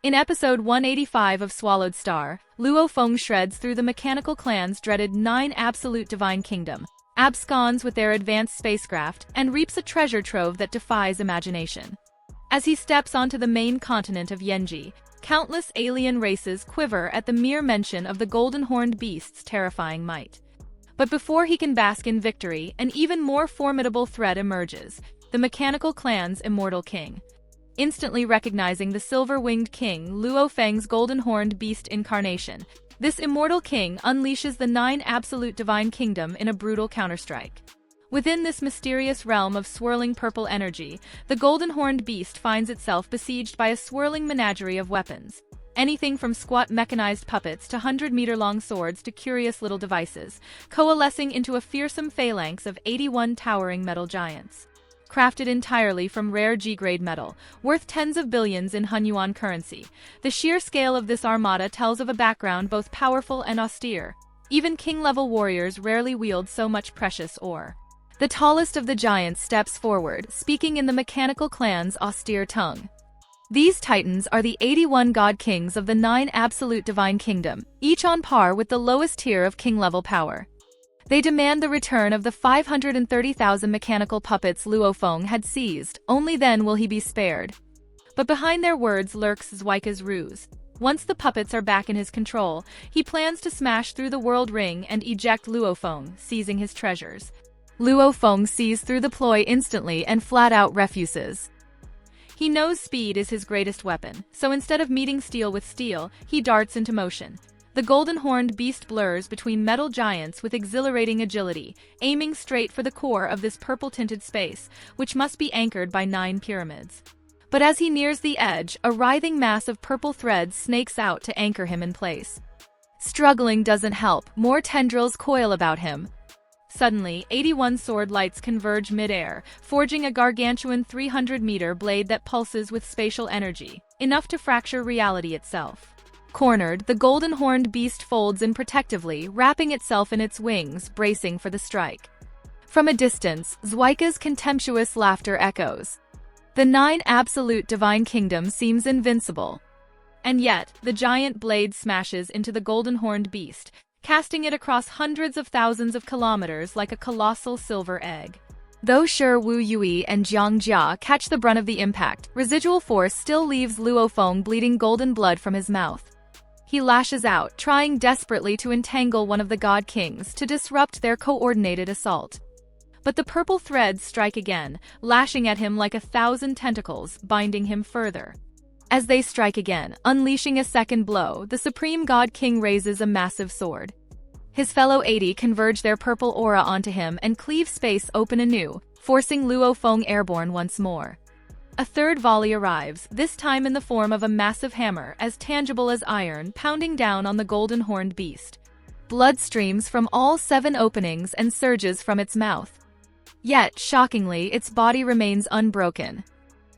In episode 185 of Swallowed Star, Luofong shreds through the mechanical clan's dreaded 9 absolute divine kingdom, absconds with their advanced spacecraft, and reaps a treasure trove that defies imagination. As he steps onto the main continent of Yanji, countless alien races quiver at the mere mention of the Golden-Horned Beast's terrifying might. But before he can bask in victory, an even more formidable threat emerges: the mechanical clan's Immortal King. Instantly recognizing the silver-winged king, Luo Feng's Golden-Horned Beast incarnation, this Immortal King unleashes the 9 absolute divine kingdom in a brutal counterstrike. Within this mysterious realm of swirling purple energy, the Golden-Horned Beast finds itself besieged by a swirling menagerie of weapons. Anything from squat mechanized puppets to 100-meter-long swords to curious little devices, coalescing into a fearsome phalanx of 81 towering metal giants. Crafted entirely from rare G-grade metal, worth tens of billions in Hunyuan currency, the sheer scale of this armada tells of a background both powerful and austere. Even king-level warriors rarely wield so much precious ore. The tallest of the giants steps forward, speaking in the mechanical clan's austere tongue. These titans are the 81 god kings of the 9 absolute divine kingdom, each on par with the lowest tier of king-level power. They demand the return of the 530,000 mechanical puppets Luofong had seized. Only then will he be spared. But behind their words lurks Zwaika's ruse. Once the puppets are back in his control, he plans to smash through the world ring and eject Luofong, seizing his treasures. Luofong sees through the ploy instantly and flat-out refuses. He knows speed is his greatest weapon, so instead of meeting steel with steel, he darts into motion. The Golden-Horned Beast blurs between metal giants with exhilarating agility, aiming straight for the core of this purple-tinted space, which must be anchored by 9 pyramids. But as he nears the edge, a writhing mass of purple threads snakes out to anchor him in place. Struggling doesn't help, more tendrils coil about him. Suddenly, 81 sword lights converge mid-air, forging a gargantuan 300-meter blade that pulses with spatial energy, enough to fracture reality itself. Cornered, the Golden-Horned Beast folds in protectively, wrapping itself in its wings, bracing for the strike. From a distance, Zwaika's contemptuous laughter echoes. The 9 absolute divine kingdom seems invincible. And yet, the giant blade smashes into the Golden-Horned Beast, casting it across hundreds of thousands of kilometers like a colossal silver egg. Though Shi Wu Yui and Jiang Jia catch the brunt of the impact, residual force still leaves Luofong bleeding golden blood from his mouth. He lashes out, trying desperately to entangle one of the god kings to disrupt their coordinated assault. But the purple threads strike again, lashing at him like 1,000 tentacles, binding him further. As they strike again, unleashing a second blow, the supreme god king raises a massive sword. His fellow 80 converge their purple aura onto him and cleave space open anew, forcing Luofong airborne once more. A third volley arrives, this time in the form of a massive hammer, as tangible as iron, pounding down on the Golden-Horned Beast. Blood streams from all 7 openings and surges from its mouth. Yet, shockingly, its body remains unbroken.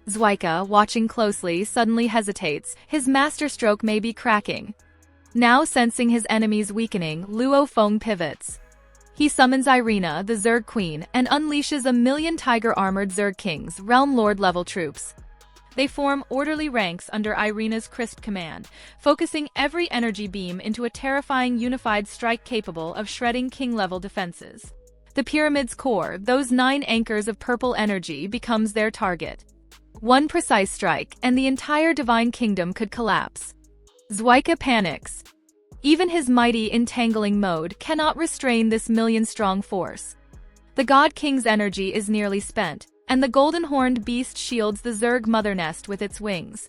Zwaika, watching closely, suddenly hesitates. His masterstroke may be cracking. Now sensing his enemy's weakening, Luofong pivots. He summons Irina, the Zerg Queen, and unleashes a million Tiger Armored Zerg Kings, Realm Lord-level troops. They form orderly ranks under Irina's crisp command, focusing every energy beam into a terrifying unified strike capable of shredding king-level defenses. The pyramid's core, those 9 anchors of purple energy, becomes their target. One precise strike, and the entire divine kingdom could collapse. Zwaika panics. Even his mighty entangling mode cannot restrain this million-strong force. The God King's energy is nearly spent, and the Golden-Horned Beast shields the Zerg mother nest with its wings.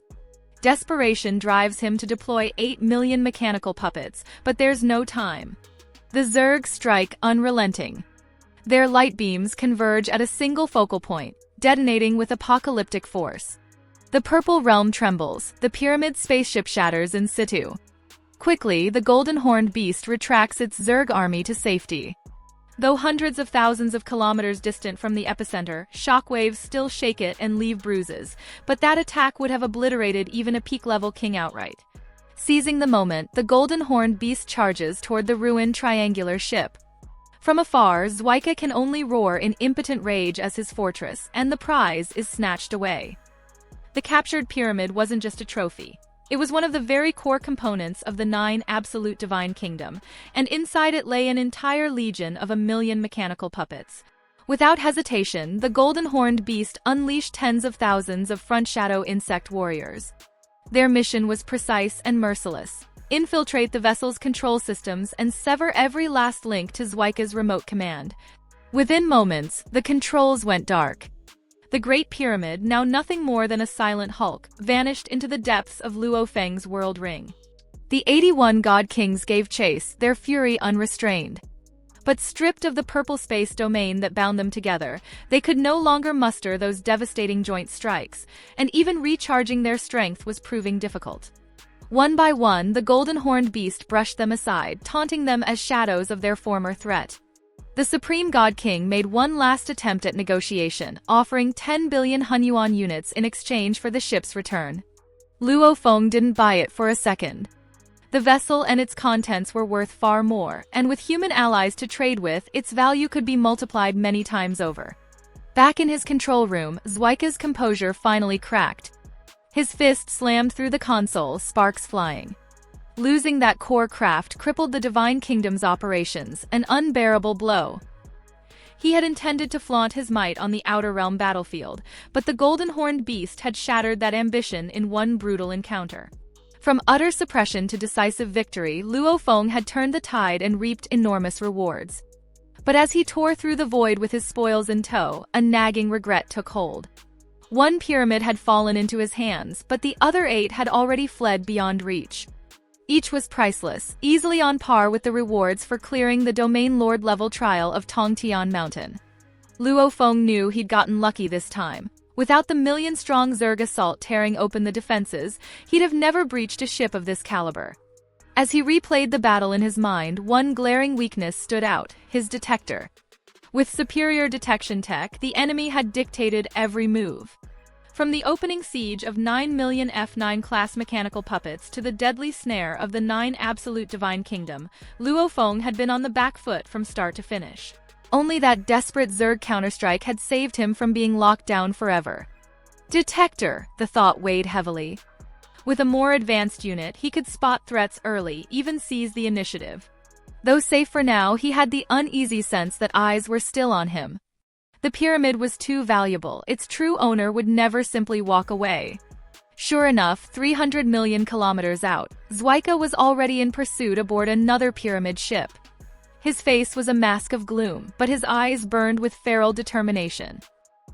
Desperation drives him to deploy 8 million mechanical puppets, but there's no time. The Zerg strike unrelenting. Their light beams converge at a single focal point, detonating with apocalyptic force. The purple realm trembles, the pyramid spaceship shatters in situ. Quickly, the Golden-Horned Beast retracts its Zerg army to safety. Though hundreds of thousands of kilometers distant from the epicenter, shockwaves still shake it and leave bruises, but that attack would have obliterated even a peak-level king outright. Seizing the moment, the Golden-Horned Beast charges toward the ruined triangular ship. From afar, Zwaika can only roar in impotent rage as his fortress, and the prize is snatched away. The captured pyramid wasn't just a trophy. It was one of the very core components of the 9 absolute divine kingdom, and inside it lay an entire legion of 1,000,000 mechanical puppets. Without hesitation, the Golden-Horned Beast unleashed tens of thousands of front shadow insect warriors. Their mission was precise and merciless: infiltrate the vessel's control systems and sever every last link to Zweika's remote command. Within moments, the controls went dark. The Great Pyramid, now nothing more than a silent hulk, vanished into the depths of Luo Feng's world ring. The 81 God Kings gave chase, their fury unrestrained. But stripped of the purple space domain that bound them together, they could no longer muster those devastating joint strikes, and even recharging their strength was proving difficult. One by one, the Golden-Horned Beast brushed them aside, taunting them as shadows of their former threat. The Supreme God King made one last attempt at negotiation, offering 10 billion Hunyuan units in exchange for the ship's return. Luofong didn't buy it for a second. The vessel and its contents were worth far more, and with human allies to trade with, its value could be multiplied many times over. Back in his control room, Zweika's composure finally cracked. His fist slammed through the console, sparks flying. Losing that core craft crippled the Divine Kingdom's operations, an unbearable blow. He had intended to flaunt his might on the Outer Realm battlefield, but the Golden-Horned Beast had shattered that ambition in one brutal encounter. From utter suppression to decisive victory, Luofong had turned the tide and reaped enormous rewards. But as he tore through the void with his spoils in tow, a nagging regret took hold. One pyramid had fallen into his hands, but the other 8 had already fled beyond reach. Each was priceless, easily on par with the rewards for clearing the Domain Lord level trial of Tongtian Mountain. Luofong knew he'd gotten lucky this time. Without the million-strong Zerg assault tearing open the defenses, he'd have never breached a ship of this caliber. As he replayed the battle in his mind, one glaring weakness stood out: his detector. With superior detection tech, the enemy had dictated every move. From the opening siege of 9 million F9-class mechanical puppets to the deadly snare of the 9 absolute divine kingdom, Luofong had been on the back foot from start to finish. Only that desperate Zerg counterstrike had saved him from being locked down forever. Detector, the thought weighed heavily. With a more advanced unit, he could spot threats early, even seize the initiative. Though safe for now, he had the uneasy sense that eyes were still on him. The pyramid was too valuable; its true owner would never simply walk away. Sure enough, 300 million kilometers out, Zweika was already in pursuit aboard another pyramid ship. His face was a mask of gloom, but his eyes burned with feral determination.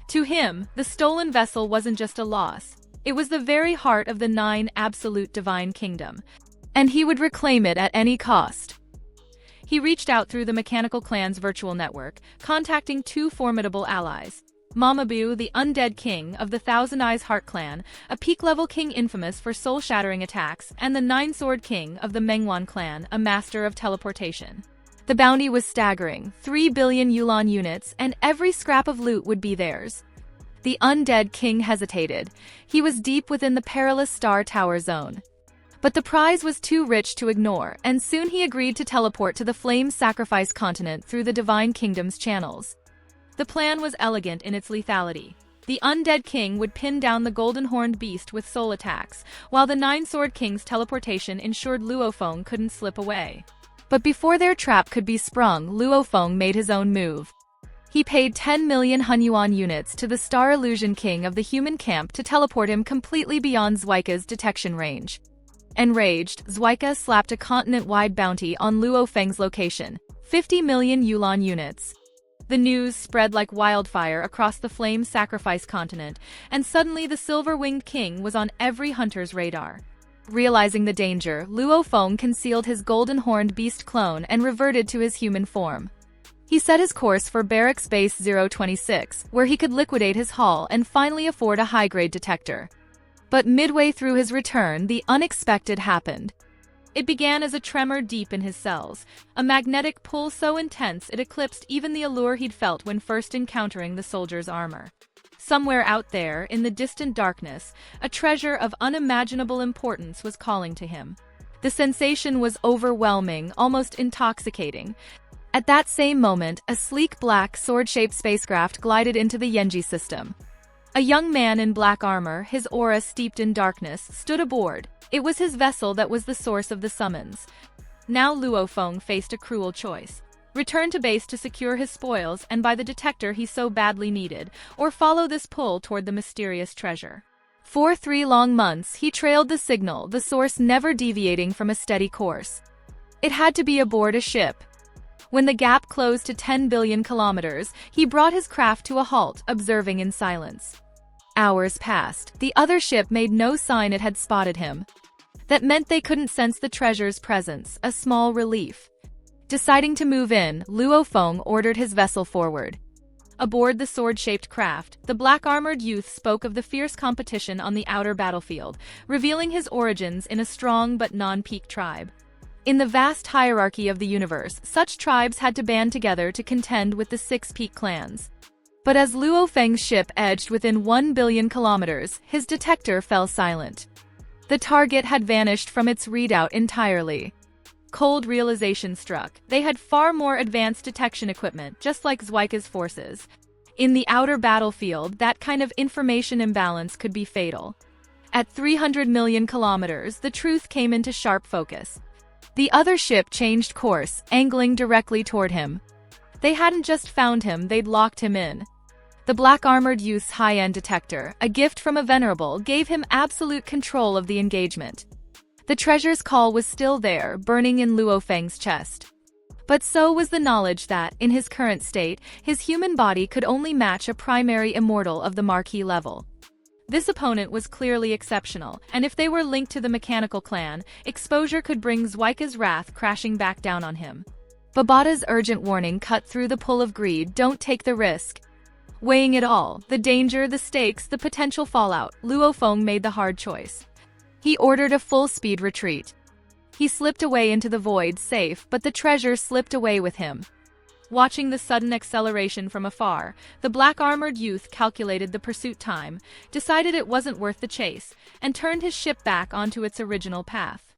To him, the stolen vessel wasn't just a loss. It was the very heart of the 9 absolute divine kingdom, and he would reclaim it at any cost. He reached out through the Mechanical Clan's virtual network, contacting 2 formidable allies: Mamabu, the Undead King of the Thousand Eyes Heart Clan, a peak-level king infamous for soul-shattering attacks, and the Nine-Sword King of the Mengwan Clan, a master of teleportation. The bounty was staggering: 3 billion Yulan units, and every scrap of loot would be theirs. The Undead King hesitated. He was deep within the perilous Star Tower zone. But the prize was too rich to ignore, and soon he agreed to teleport to the Flame Sacrifice continent through the Divine Kingdom's channels. The plan was elegant in its lethality. The Undead King would pin down the Golden-Horned Beast with soul attacks, while the Nine-Sword King's teleportation ensured Luofong couldn't slip away. But before their trap could be sprung, Luofong made his own move. He paid 10 million Hunyuan units to the Star Illusion King of the human camp to teleport him completely beyond Zweika's detection range. Enraged, Zweika slapped a continent-wide bounty on Luo Feng's location: 50 million Yulan units. The news spread like wildfire across the Flame Sacrifice continent, and suddenly the Silver-Winged King was on every hunter's radar. Realizing the danger, Luofong concealed his Golden-Horned Beast clone and reverted to his human form. He set his course for Barracks Base 026, where he could liquidate his haul and finally afford a high-grade detector. But midway through his return, the unexpected happened. It began as a tremor deep in his cells, a magnetic pull so intense it eclipsed even the allure he'd felt when first encountering the soldier's armor. Somewhere out there, in the distant darkness, a treasure of unimaginable importance was calling to him. The sensation was overwhelming, almost intoxicating. At that same moment, a sleek black sword-shaped spacecraft glided into the Yanji system. A young man in black armor, his aura steeped in darkness, stood aboard. It was his vessel that was the source of the summons. Now Luofong faced a cruel choice. Return to base to secure his spoils and buy the detector he so badly needed, or follow this pull toward the mysterious treasure. For 3 long months, he trailed the signal, the source never deviating from a steady course. It had to be aboard a ship. When the gap closed to 10 billion kilometers, he brought his craft to a halt, observing in silence. Hours passed. The other ship made no sign it had spotted him. That meant they couldn't sense the treasure's presence, a small relief. Deciding to move in, Luofong ordered his vessel forward. Aboard the sword-shaped craft, the black-armored youth spoke of the fierce competition on the outer battlefield, revealing his origins in a strong but non-peak tribe. In the vast hierarchy of the universe, such tribes had to band together to contend with the 6 peak clans. But as Luo Feng's ship edged within 1 billion kilometers, his detector fell silent. The target had vanished from its readout entirely. Cold realization struck. They had far more advanced detection equipment, just like Zweika's forces. In the outer battlefield, that kind of information imbalance could be fatal. At 300 million kilometers, the truth came into sharp focus. The other ship changed course, angling directly toward him. They hadn't just found him, they'd locked him in. The black-armored youth's high-end detector, a gift from a venerable, gave him absolute control of the engagement. The treasure's call was still there, burning in Luo Feng's chest. But so was the knowledge that, in his current state, his human body could only match a primary immortal of the marquee level. This opponent was clearly exceptional, and if they were linked to the mechanical clan, exposure could bring Zweika's wrath crashing back down on him. Babata's urgent warning cut through the pull of greed, don't take the risk. Weighing it all, the danger, the stakes, the potential fallout, Luofong made the hard choice. He ordered a full-speed retreat. He slipped away into the void, safe, but the treasure slipped away with him. Watching the sudden acceleration from afar, the black-armored youth calculated the pursuit time, decided it wasn't worth the chase, and turned his ship back onto its original path.